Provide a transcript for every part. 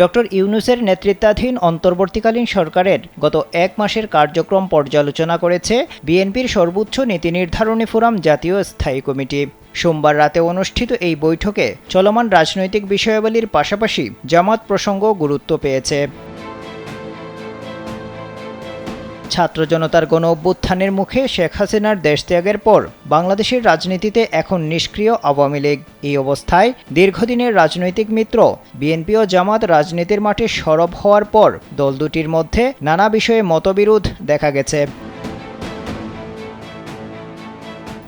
Doctor ইউনূসের নেতৃত্বাধীন অন্তর্বর্তীকালীন সরকারের গত এক মাসের কার্যক্রম পর্যালোচনা করেছে বিএনপির সর্বোচ্চ নীতি নির্ধারণী ফোরাম জাতীয় স্থায়ী কমিটি। সোমবার রাতে অনুষ্ঠিত এই বৈঠকে চলমান রাজনৈতিক বিষয়াবলীর পাশাপাশি জামাত প্রসঙ্গ গুরুত্ব পেয়েছে। ছাত্র জনতার গণ অভ্যুত্থানের মুখে শেখ হাসিনার দেশত্যাগের পর বাংলাদেশের রাজনীতিতে এখন নিষ্ক্রিয় আওয়ামী লীগ। এই অবস্থায় দীর্ঘদিনের রাজনৈতিক মিত্র বিএনপি ও জামাত রাজনীতির মাঠে সরব হওয়ার পর দল দুটির মধ্যে নানা বিষয়ে মতবিরোধ দেখা গেছে।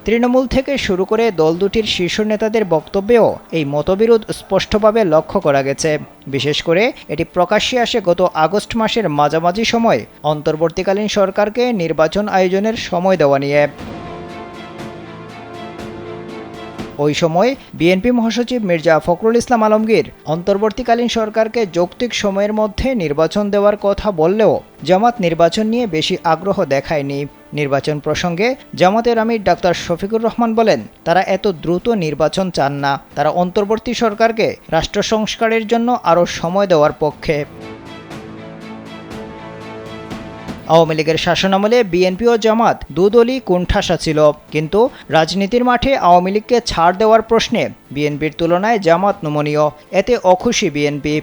তৃণমূল থেকে শুরু করে দল দুটির শীর্ষ নেতাদের বক্তব্যেও এই মতবিরোধ স্পষ্টভাবে লক্ষ্য করা গেছে। বিশেষ করে এটি প্রকাশ্যে আসে গত আগস্ট মাসের মাঝামাঝি সময় অন্তর্বর্তীকালীন সরকারকে নির্বাচন আয়োজনের সময় দেওয়া নিয়ে। ওই সময় বিএনপি মহাসচিব মির্জা ফখরুল ইসলাম আলমগীর অন্তর্বর্তীকালীন সরকারকে যৌক্তিক সময়ের মধ্যে নির্বাচন দেওয়ার কথা বললেও জামাত নির্বাচন নিয়ে বেশি আগ্রহ দেখায়নি। নির্বাচন প্রসঙ্গে জামাতের আমির ডাক্তার শফিকুর রহমান বলেন, তারা এত দ্রুত নির্বাচন চান না, তারা অন্তর্বর্তী সরকারকে রাষ্ট্র সংস্কারের জন্য আরও সময় দেওয়ার পক্ষে। আওয়ামী লীগের শাসনামলে বিএনপি ও জামাত দুদলই কোণঠাসা ছিল, কিন্তু রাজনীতির মাঠে আওয়ামী লীগকে ছাড় দেওয়ার প্রশ্নে বিএনপির তুলনায় জামাত নমনীয়। এতে অখুশি বিএনপি।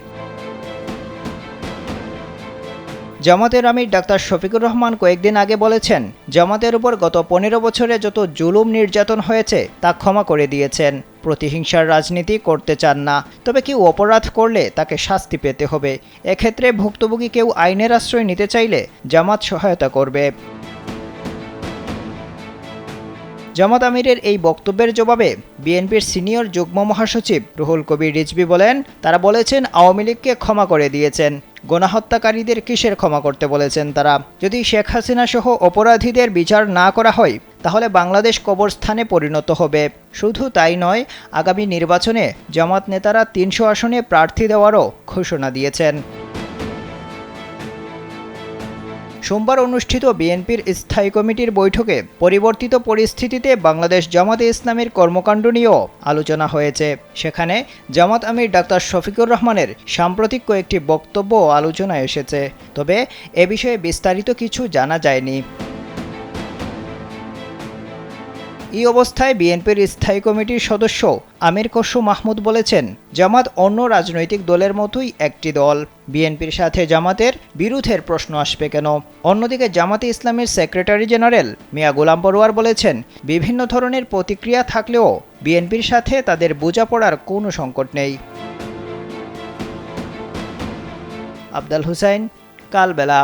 জামাতের আমির ডাক্তার শফিকুর রহমান কয়েকদিন আগে বলেছেন, জামাতের উপর গত 15 বছরে যত জুলুম নির্যাতন হয়েছে তা ক্ষমা করে দিয়েছেন। প্রতিহিংসার রাজনীতি করতে চান না, তবে কেউ অপরাধ করলে তাকে শাস্তি পেতে হবে। এক্ষেত্রে ভুক্তভোগী কেউ আইনের আশ্রয় নিতে চাইলে জামাত সহায়তা করবে। জামাত আমিরের এই বক্তব্যের জবাবে বিএনপির সিনিয়র যুগ্ম মহাসচিব রুহুল কবির রিজভী বলেন, তারা বলেছেন আওয়ামী লীগকে ক্ষমা করে দিয়েছেন, গণহত্যাকারীদের কিসের ক্ষমা করতে বলেছেন তারা? যদি শেখ হাসিনা সহ অপরাধীদের বিচার না করা হয় তাহলে বাংলাদেশ কবরস্থানে পরিণত হবে। শুধু তাই নয়, আগামী নির্বাচনে জামাত নেতারা 300 আসনে প্রার্থী দেওয়ারও ঘোষণা দিয়েছেন। সোমবার অনুষ্ঠিত বিএনপির স্থায়ী কমিটির বৈঠকে পরিবর্তিত পরিস্থিতিতে বাংলাদেশ জামাতে ইসলামীর কর্মকাণ্ড নিয়েও আলোচনা হয়েছে। সেখানে জামাত আমির ডাক্তার শফিকুর রহমানের সাম্প্রতিক কয়েকটি বক্তব্য আলোচনায় এসেছে, তবে এ বিষয়ে বিস্তারিত কিছু জানা যায়নি। এই অবস্থায় বিএনপির স্থায়ী কমিটির সদস্য আমির খসরু মাহমুদ বলেছেন, জামাত অন্য রাজনৈতিক দলের মতোই একটি দল, বিএনপির সাথে জামাতের বিরোধের প্রশ্ন আসবে কেন? অন্যদিকে জামাতে ইসলামের সেক্রেটারি জেনারেল মিয়া গোলাম পরোয়ার বলেছেন, বিভিন্ন ধরনের প্রতিক্রিয়া থাকলেও বিএনপির সাথে তাদের বোঝাপড়ার কোনো সংকট নেই। আফজাল হোসেন, কালবেলা।